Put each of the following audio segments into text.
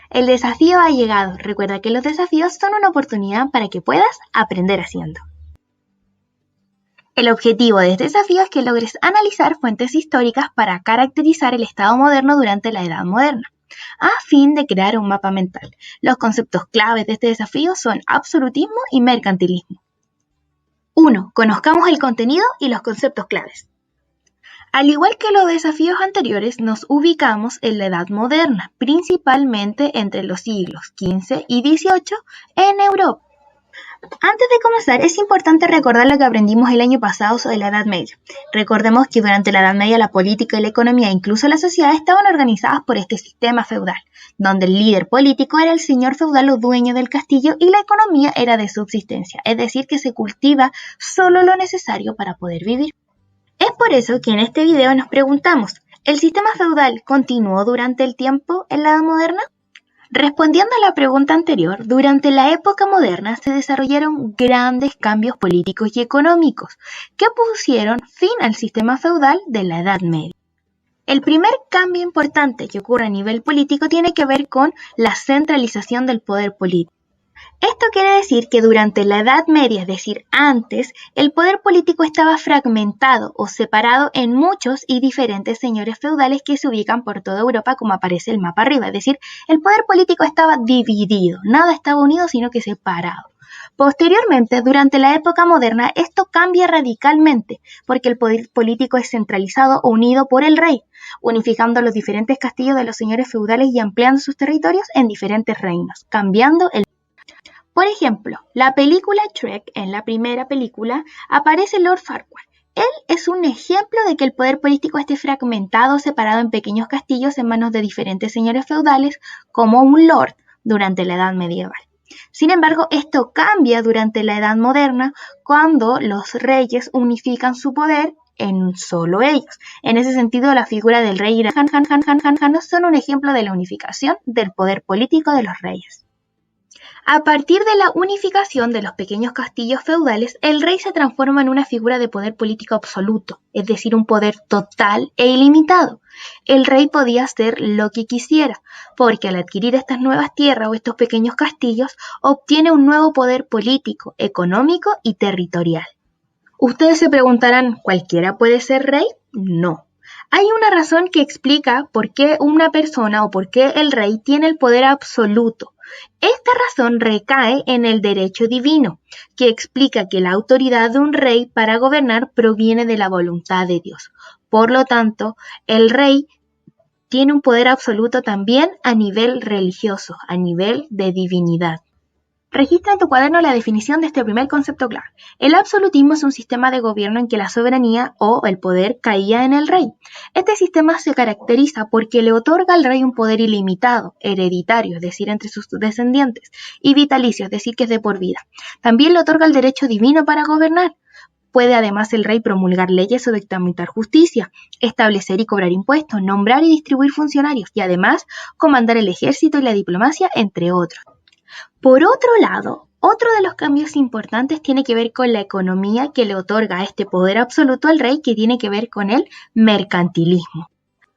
El desafío ha llegado. Recuerda que los desafíos son una oportunidad para que puedas aprender haciendo. El objetivo de este desafío es que logres analizar fuentes históricas para caracterizar el Estado moderno durante la Edad Moderna, a fin de crear un mapa mental. Los conceptos claves de este desafío son absolutismo y mercantilismo. 1. Conozcamos el contenido y los conceptos claves. Al igual que los desafíos anteriores, nos ubicamos en la Edad Moderna, principalmente entre los siglos XV y XVIII en Europa. Antes de comenzar, es importante recordar lo que aprendimos el año pasado sobre la Edad Media. Recordemos que durante la Edad Media la política y la economía, incluso la sociedad, estaban organizadas por este sistema feudal, donde el líder político era el señor feudal o dueño del castillo y la economía era de subsistencia, es decir, que se cultiva solo lo necesario para poder vivir. Es por eso que en este video nos preguntamos, ¿el sistema feudal continuó durante el tiempo en la Edad Moderna? Respondiendo a la pregunta anterior, durante la época moderna se desarrollaron grandes cambios políticos y económicos que pusieron fin al sistema feudal de la Edad Media. El primer cambio importante que ocurre a nivel político tiene que ver con la centralización del poder político. Esto quiere decir que durante la Edad Media, es decir, antes, el poder político estaba fragmentado o separado en muchos y diferentes señores feudales que se ubican por toda Europa como aparece el mapa arriba, es decir, el poder político estaba dividido, nada estaba unido sino que separado. Posteriormente, durante la época moderna, esto cambia radicalmente porque el poder político es centralizado o unido por el rey, unificando los diferentes castillos de los señores feudales y ampliando sus territorios en diferentes reinos, cambiando el. Por ejemplo, la película Shrek, en la primera película, aparece Lord Farquaad. Él es un ejemplo de que el poder político esté fragmentado, separado en pequeños castillos en manos de diferentes señores feudales, como un lord durante la Edad Medieval. Sin embargo, esto cambia durante la Edad Moderna, cuando los reyes unifican su poder en solo ellos. En ese sentido, la figura del rey y Han son un ejemplo de la unificación del poder político de los reyes. A partir de la unificación de los pequeños castillos feudales, el rey se transforma en una figura de poder político absoluto, es decir, un poder total e ilimitado. El rey podía hacer lo que quisiera, porque al adquirir estas nuevas tierras o estos pequeños castillos, obtiene un nuevo poder político, económico y territorial. Ustedes se preguntarán, ¿cualquiera puede ser rey? No. Hay una razón que explica por qué una persona o por qué el rey tiene el poder absoluto. Esta razón recae en el derecho divino, que explica que la autoridad de un rey para gobernar proviene de la voluntad de Dios. Por lo tanto, el rey tiene un poder absoluto también a nivel religioso, a nivel de divinidad. Registra en tu cuaderno la definición de este primer concepto clave. El absolutismo es un sistema de gobierno en que la soberanía o el poder caía en el rey. Este sistema se caracteriza porque le otorga al rey un poder ilimitado, hereditario, es decir, entre sus descendientes, y vitalicio, es decir, que es de por vida. También le otorga el derecho divino para gobernar. Puede además el rey promulgar leyes o dictaminar justicia, establecer y cobrar impuestos, nombrar y distribuir funcionarios y además comandar el ejército y la diplomacia, entre otros. Por otro lado, otro de los cambios importantes tiene que ver con la economía que le otorga este poder absoluto al rey, que tiene que ver con el mercantilismo.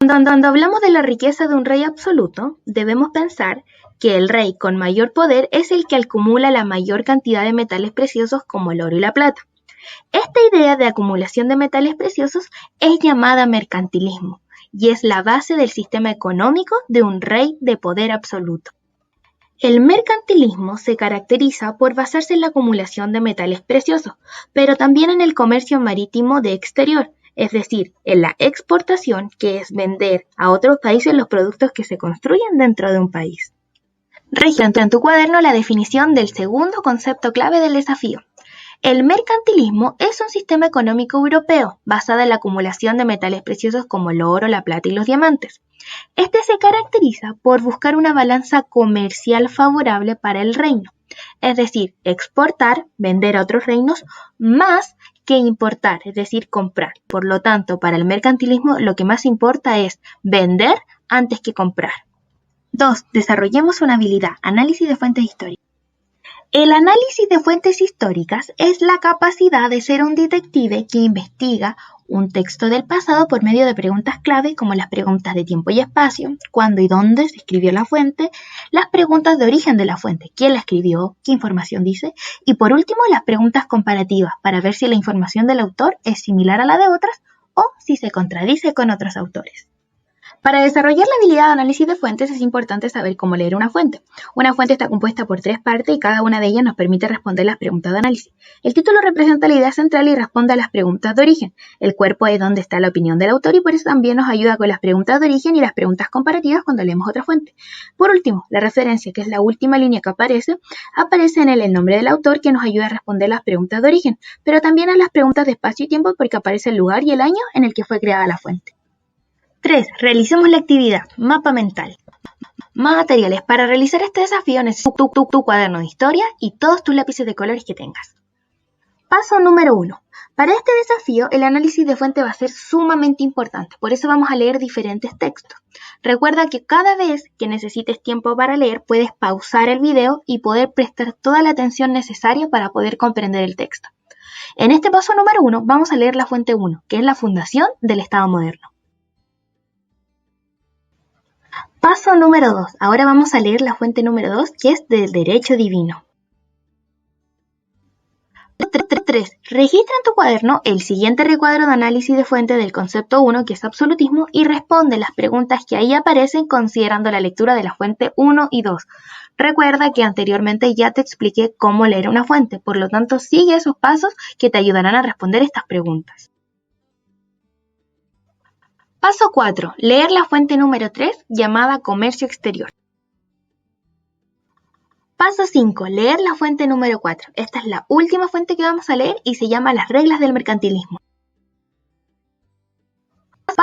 Cuando hablamos de la riqueza de un rey absoluto, debemos pensar que el rey con mayor poder es el que acumula la mayor cantidad de metales preciosos como el oro y la plata. Esta idea de acumulación de metales preciosos es llamada mercantilismo y es la base del sistema económico de un rey de poder absoluto. El mercantilismo se caracteriza por basarse en la acumulación de metales preciosos, pero también en el comercio marítimo de exterior, es decir, en la exportación, que es vender a otros países los productos que se construyen dentro de un país. Registra en tu cuaderno la definición del segundo concepto clave del desafío. El mercantilismo es un sistema económico europeo basado en la acumulación de metales preciosos como el oro, la plata y los diamantes. Este se caracteriza por buscar una balanza comercial favorable para el reino, es decir, exportar, vender a otros reinos, más que importar, es decir, comprar. Por lo tanto, para el mercantilismo lo que más importa es vender antes que comprar. 2. Desarrollemos una habilidad, análisis de fuentes históricas. El análisis de fuentes históricas es la capacidad de ser un detective que investiga un texto del pasado por medio de preguntas clave como las preguntas de tiempo y espacio, cuándo y dónde se escribió la fuente, las preguntas de origen de la fuente, quién la escribió, qué información dice, y por último las preguntas comparativas para ver si la información del autor es similar a la de otras o si se contradice con otros autores. Para desarrollar la habilidad de análisis de fuentes es importante saber cómo leer una fuente. Una fuente está compuesta por 3 partes y cada una de ellas nos permite responder las preguntas de análisis. El título representa la idea central y responde a las preguntas de origen. El cuerpo es donde está la opinión del autor y por eso también nos ayuda con las preguntas de origen y las preguntas comparativas cuando leemos otra fuente. Por último, la referencia, que es la última línea que aparece en el nombre del autor que nos ayuda a responder las preguntas de origen, pero también a las preguntas de espacio y tiempo porque aparece el lugar y el año en el que fue creada la fuente. 3. Realicemos la actividad, mapa mental. Materiales. Para realizar este desafío necesitas tu cuaderno de historia y todos tus lápices de colores que tengas. Paso número 1. Para este desafío, el análisis de fuente va a ser sumamente importante, por eso vamos a leer diferentes textos. Recuerda que cada vez que necesites tiempo para leer, puedes pausar el video y poder prestar toda la atención necesaria para poder comprender el texto. En este paso número 1, vamos a leer la fuente 1, que es la fundación del Estado moderno. Paso número 2. Ahora vamos a leer la fuente número 2, que es del derecho divino. 3. Registra en tu cuaderno el siguiente recuadro de análisis de fuente del concepto 1, que es absolutismo, y responde las preguntas que ahí aparecen considerando la lectura de la fuente 1 y 2. Recuerda que anteriormente ya te expliqué cómo leer una fuente, por lo tanto sigue esos pasos que te ayudarán a responder estas preguntas. Paso 4. Leer la fuente número 3, llamada comercio exterior. Paso 5. Leer la fuente número 4. Esta es la última fuente que vamos a leer y se llama Las reglas del mercantilismo.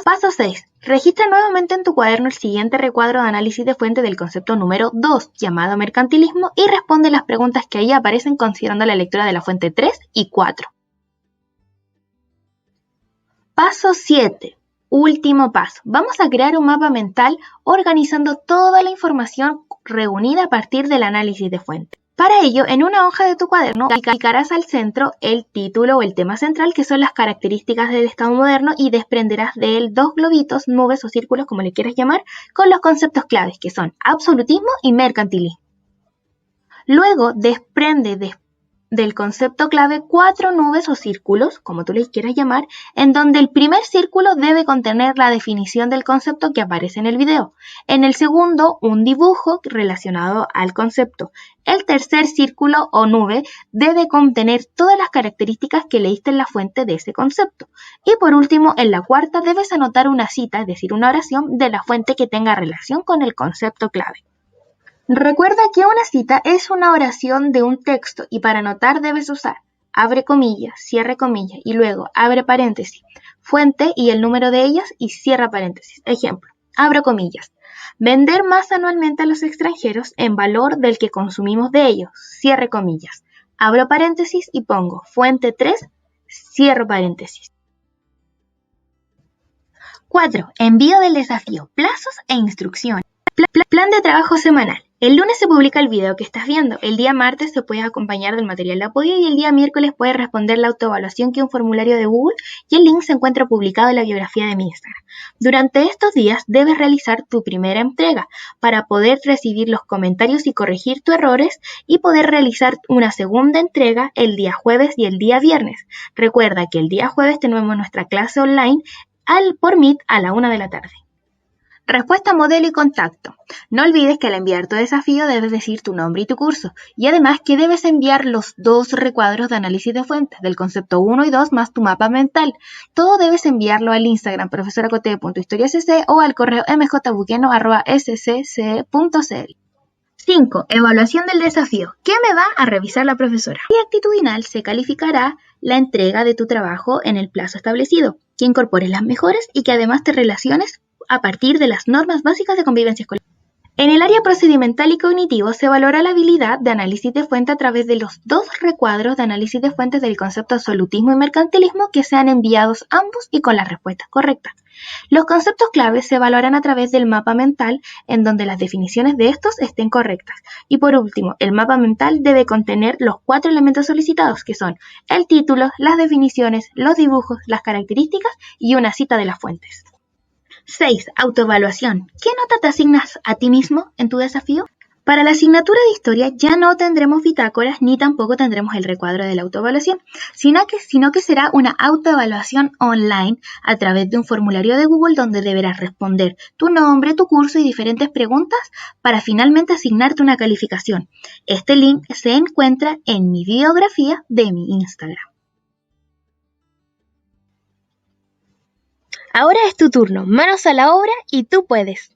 Paso 6. Registra nuevamente en tu cuaderno el siguiente recuadro de análisis de fuente del concepto número 2, llamado mercantilismo, y responde las preguntas que ahí aparecen considerando la lectura de la fuente 3 y 4. Paso 7. Último paso. Vamos a crear un mapa mental organizando toda la información reunida a partir del análisis de fuente. Para ello, en una hoja de tu cuaderno, aplicarás al centro el título o el tema central, que son las características del Estado moderno, y desprenderás de él 2 globitos, nubes o círculos, como le quieras llamar, con los conceptos claves, que son absolutismo y mercantilismo. Luego, desprende del concepto clave 4 nubes o círculos, como tú les quieras llamar, en donde el primer círculo debe contener la definición del concepto que aparece en el video. En el segundo, un dibujo relacionado al concepto. El tercer círculo o nube debe contener todas las características que leíste en la fuente de ese concepto. Y por último, en la cuarta debes anotar una cita, es decir, una oración de la fuente que tenga relación con el concepto clave. Recuerda que una cita es una oración de un texto y para anotar debes usar abre comillas, cierre comillas y luego abre paréntesis, fuente y el número de ellas y cierra paréntesis. Ejemplo, abro comillas, vender más anualmente a los extranjeros en valor del que consumimos de ellos, cierre comillas, abro paréntesis y pongo fuente 3, cierro paréntesis. 4. Envío del desafío, plazos e instrucciones. Plan de trabajo semanal. El lunes se publica el video que estás viendo, el día martes te puedes acompañar del material de apoyo y el día miércoles puedes responder la autoevaluación, que es un formulario de Google, y el link se encuentra publicado en la biografía de mi Instagram. Durante estos días debes realizar tu primera entrega para poder recibir los comentarios y corregir tus errores y poder realizar una segunda entrega el día jueves y el día viernes. Recuerda que el día jueves tenemos nuestra clase online por Meet a la 1 de la tarde. Respuesta, modelo y contacto. No olvides que al enviar tu desafío debes decir tu nombre y tu curso, y además que debes enviar los 2 recuadros de análisis de fuentes, del concepto 1 y 2 más tu mapa mental. Todo debes enviarlo al Instagram profesoracote.historiasc o al correo mjbuqueno@scc.cl. 5. Evaluación del desafío. ¿Qué me va a revisar la profesora? Y actitudinal se calificará la entrega de tu trabajo en el plazo establecido, que incorpores las mejoras y que además te relaciones a partir de las normas básicas de convivencia escolar. En el área procedimental y cognitivo se valora la habilidad de análisis de fuente a través de los dos recuadros de análisis de fuentes del concepto absolutismo y mercantilismo que sean enviados ambos y con las respuestas correctas. Los conceptos claves se valoran a través del mapa mental en donde las definiciones de estos estén correctas. Y por último, el mapa mental debe contener los 4 elementos solicitados que son el título, las definiciones, los dibujos, las características y una cita de las fuentes. 6. Autoevaluación. ¿Qué nota te asignas a ti mismo en tu desafío? Para la asignatura de historia ya no tendremos bitácoras ni tampoco tendremos el recuadro de la autoevaluación, sino que será una autoevaluación online a través de un formulario de Google donde deberás responder tu nombre, tu curso y diferentes preguntas para finalmente asignarte una calificación. Este link se encuentra en mi biografía de mi Instagram. Ahora es tu turno, manos a la obra y tú puedes.